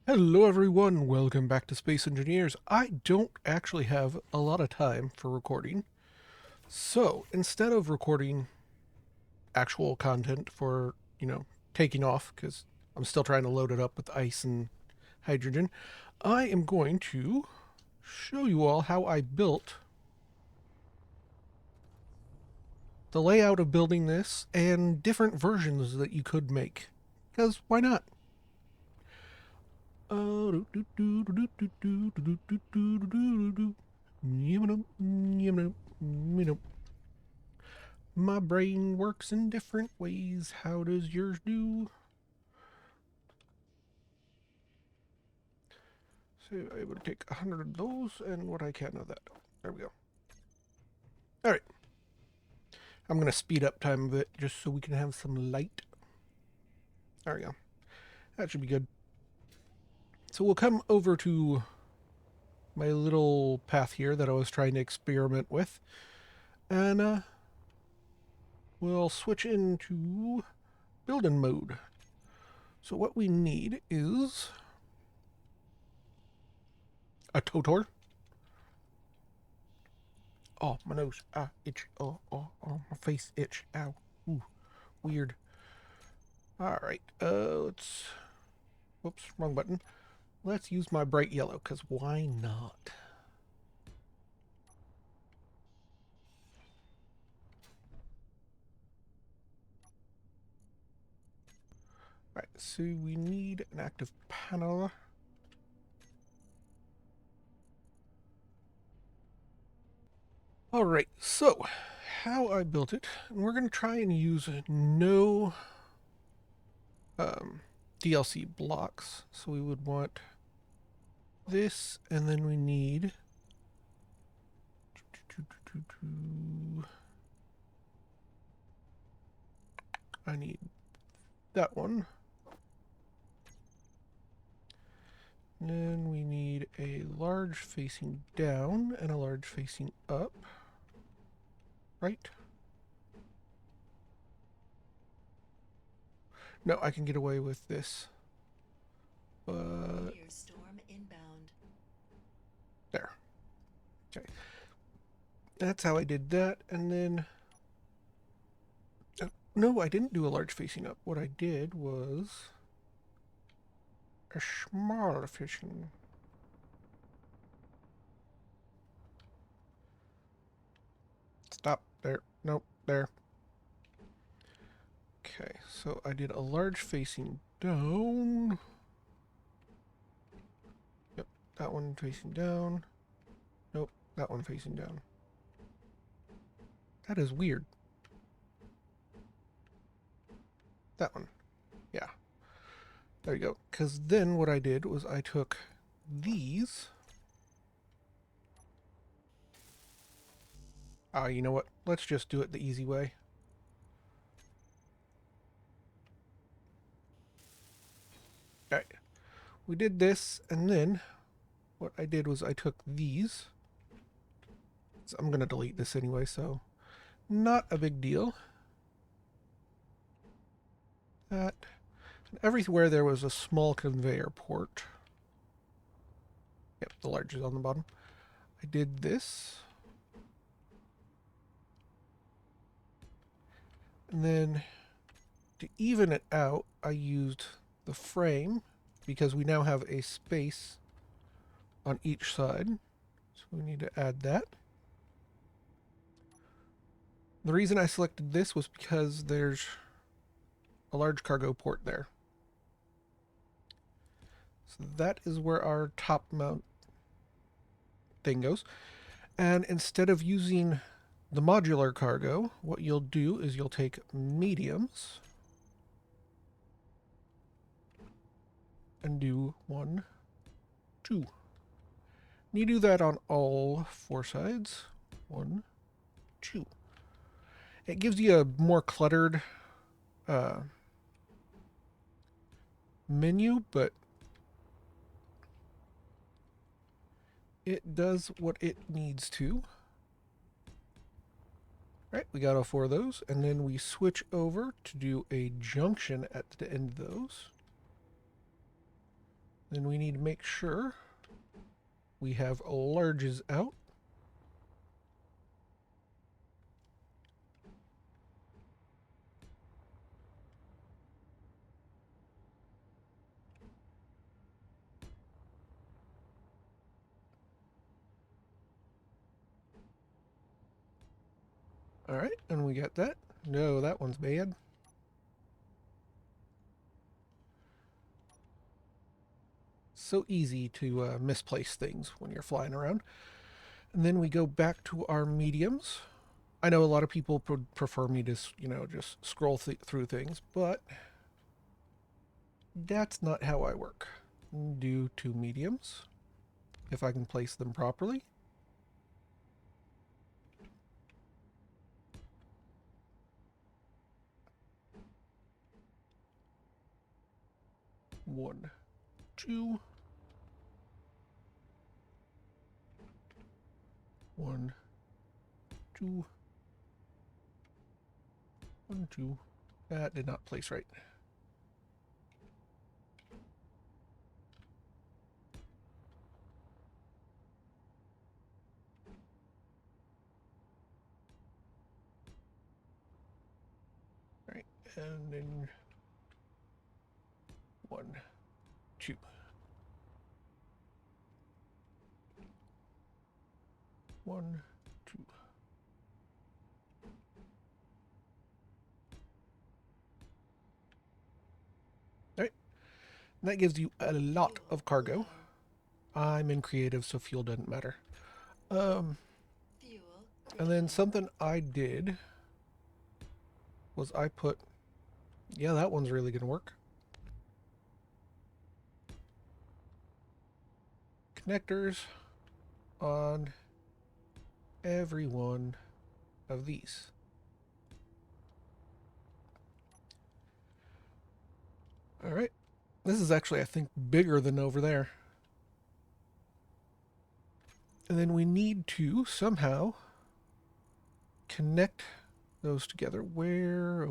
Hello everyone, welcome back to Space Engineers. I don't actually have a lot of time for recording, so instead of recording actual content for, taking off, because I'm still trying to load it up with ice and hydrogen, I am going to show you all how I built the layout of building this and different versions that you could make. Because why not? My brain works in different ways. How does yours do? So I will take 100 of those and what I can of that. There we go. All right. I'm going to speed up time a bit just so we can have some light. There we go. That should be good. So we'll come over to my little path here that I was trying to experiment with. And we'll switch into building mode. So what we need is a Totor. Oh, my nose. Ah, itch. Oh, my face itch. Ow. Ooh, weird. Alright, let's... Whoops, wrong button. Let's use my bright yellow, because why not? Alright, so we need an active panel. Alright, so how I built it, and we're going to try and use no DLC blocks. So we would want this, and then we need I need that one. And then we need a large facing down and a large facing up. Right? No, I can get away with this. But Storm inbound. there. Okay. That's how I did that. And then no, I didn't do a large facing up. What I did was a small facing. Stop there. Nope, there. Okay, so I did a large facing down. Yep, that one facing down. Nope, that one facing down. That is weird. That one. Yeah. There you go. Because then what I did was I took these. You know what? Let's just do it the easy way. Alright. We did this, and then what I did was I took these. So I'm going to delete this anyway, so not a big deal. That. And everywhere there was a small conveyor port. Yep, the large is on the bottom. I did this. And then to even it out, I used the frame because we now have a space on each side. So we need to add that. The reason I selected this was because there's a large cargo port there. So that is where our top mount thing goes. And instead of using the modular cargo, what you'll do is you'll take mediums and do 1, 2. And you do that on all 4 sides. 1, 2. It gives you a more cluttered menu, but it does what it needs to. Right, we got all 4 of those, and then we switch over to do a junction at the end of those. Then we need to make sure we have larges out. All right, and we got that. No, that one's bad. So easy to misplace things when you're flying around. And then we go back to our mediums. I know a lot of people prefer me to, just scroll through things, but that's not how I work. Do two mediums, if I can place them properly. One, two. One, two. One, two. That did not place right. All right, and then one, two. One, two. All right, and that gives you a lot of cargo. I'm in creative, so fuel doesn't matter. And then something I did was I put, yeah, that one's really gonna work. Connectors on every one of these. All right. This is actually, I think, bigger than over there. And then we need to somehow connect those together. Where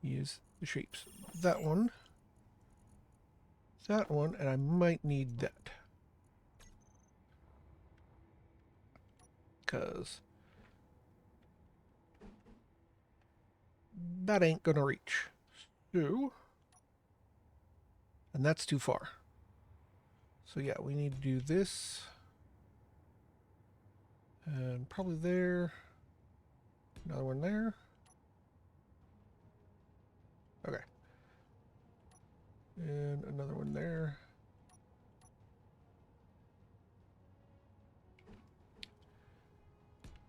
is the shapes? That one, and I might need that. Because that ain't gonna reach. So, and that's too far. So yeah, we need to do this. And probably there. Another one there. Okay. And another one there.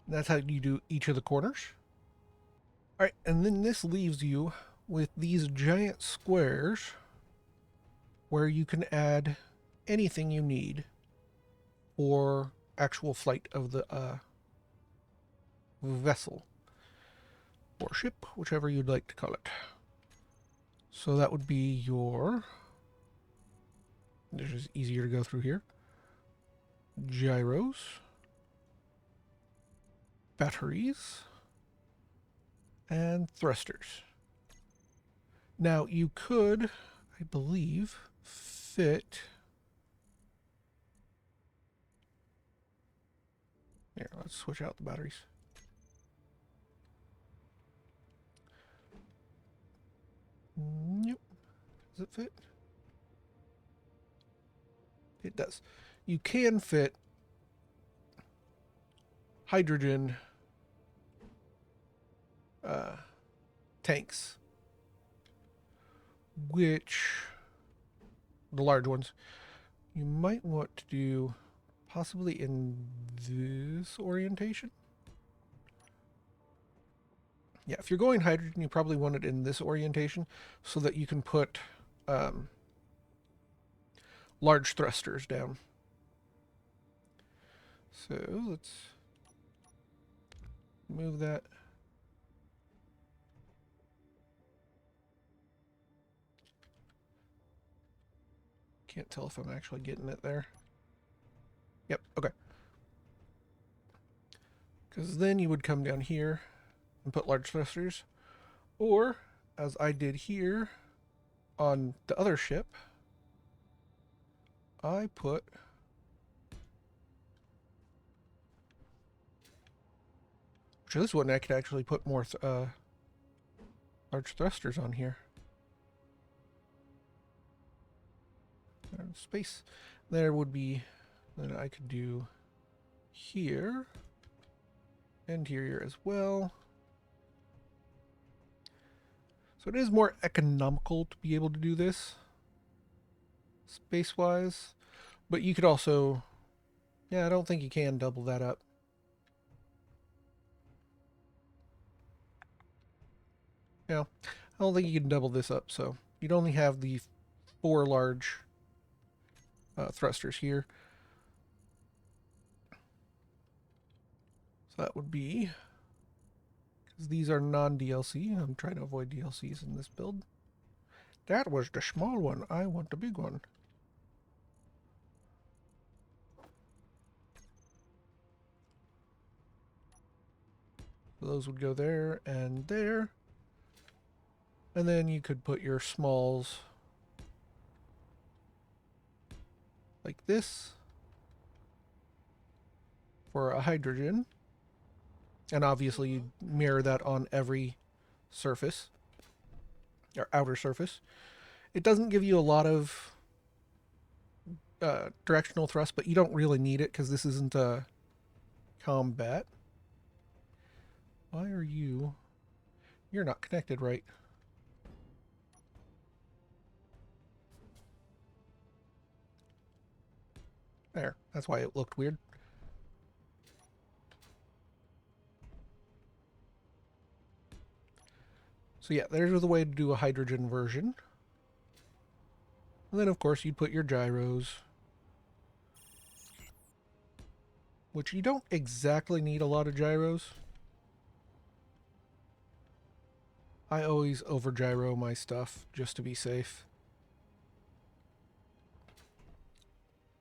And that's how you do each of the corners. All right, and then this leaves you with these giant squares where you can add anything you need for actual flight of the vessel or ship, whichever you'd like to call it. So that would be your, this is easier to go through here, gyros, batteries, and thrusters. Now you could, I believe, fit, here, let's switch out the batteries. Yep. Does it fit? It does. You can fit hydrogen tanks, which, the large ones, you might want to do possibly in this orientation. Yeah, if you're going hydrogen, you probably want it in this orientation so that you can put large thrusters down. So let's move that. Can't tell if I'm actually getting it there. Yep, okay. Because then you would come down here and put large thrusters. Or, as I did here on the other ship, I put... Which this one I could actually put more large thrusters on here. Space. There would be... Then I could do here. And here as well. So it is more economical to be able to do this. Space-wise. But you could also... Yeah, I don't think you can double that up. Yeah, I don't think you can double this up, so you'd only have the 4 large thrusters here. So that would be... Because these are non-DLC. I'm trying to avoid DLCs in this build. That was the small one. I want the big one. So those would go there and there. And then you could put your smalls like this for a hydrogen. And obviously you mirror that on every surface, or outer surface. It doesn't give you a lot of directional thrust, but you don't really need it because this isn't a combat. Why are you... You're not connected right. There, that's why it looked weird. So yeah, there's the way to do a hydrogen version. And then of course you'd put your gyros. Which you don't exactly need a lot of gyros. I always over gyro my stuff just to be safe.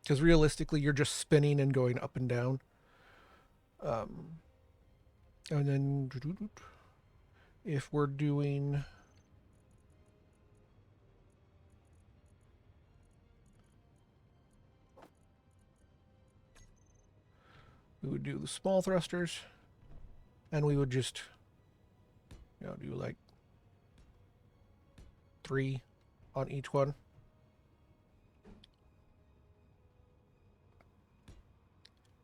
Because realistically you're just spinning and going up and down. And then if we're doing... We would do the small thrusters, and we would just, you know, do like 3 on each one.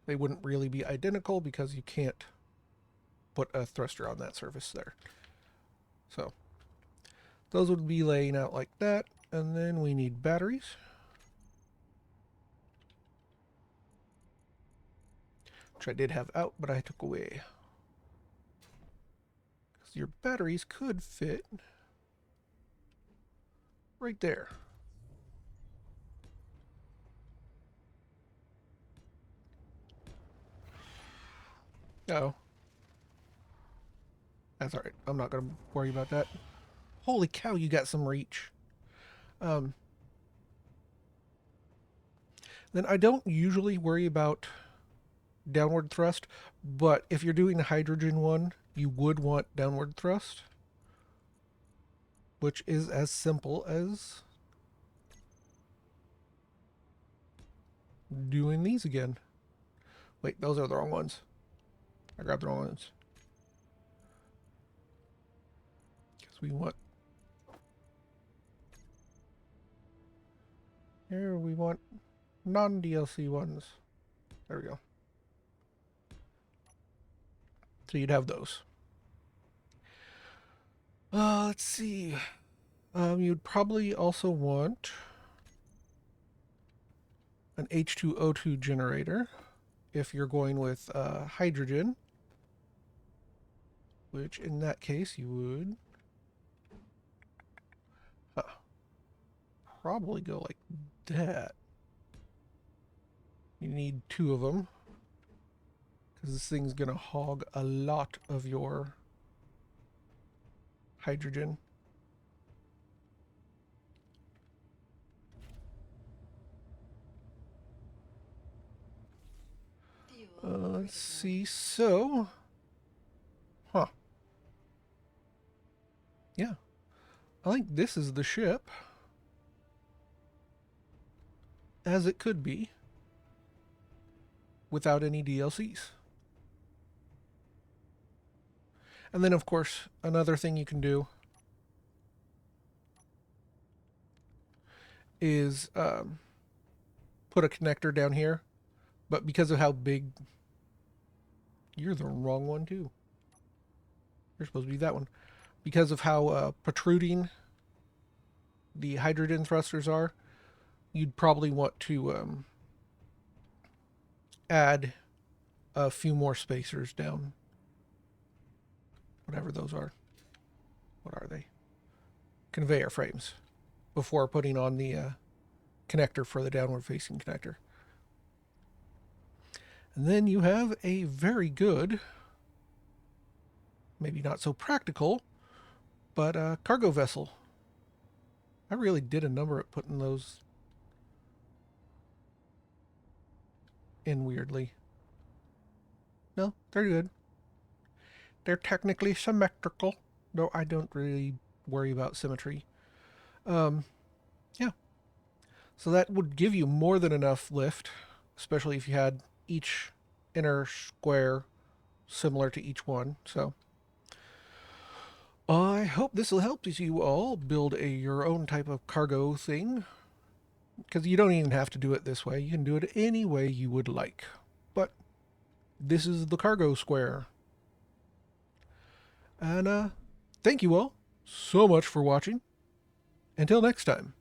They wouldn't really be identical because you can't put a thruster on that surface there. So those would be laying out like that, and then we need batteries. Which I did have out, but I took away. Because your batteries could fit right there. Oh. That's alright. I'm not going to worry about that. Holy cow, you got some reach. Then I don't usually worry about downward thrust, but if you're doing the hydrogen one, you would want downward thrust, which is as simple as doing these again. Wait, those are the wrong ones. I grabbed the wrong ones. Because we want... Here we want non-DLC ones. There we go. So you'd have those. Let's see. You'd probably also want an H2O2 generator if you're going with hydrogen, which in that case you would probably go like that. You need 2 of them because this thing's going to hog a lot of your hydrogen. Let's see. So, yeah, I think this is the ship. as it could be without any DLCs. And then, of course, another thing you can do is put a connector down here. But because of how big... You're the wrong one, too. You're supposed to be that one. Because of how protruding the hydrogen thrusters are, you'd probably want to add a few more spacers down. Whatever those are. What are they? Conveyor frames. Before putting on the connector for the downward facing connector. And then you have a very good, maybe not so practical, but a cargo vessel. I really did a number at putting those in weirdly. No, they're good. They're technically symmetrical, though I don't really worry about symmetry. Yeah. So that would give you more than enough lift, especially if you had each inner square similar to each one. So I hope this will help you all build your own type of cargo thing, because you don't even have to do it this way. You can do it any way you would like. But this is the cargo square. And thank you all so much for watching. Until next time.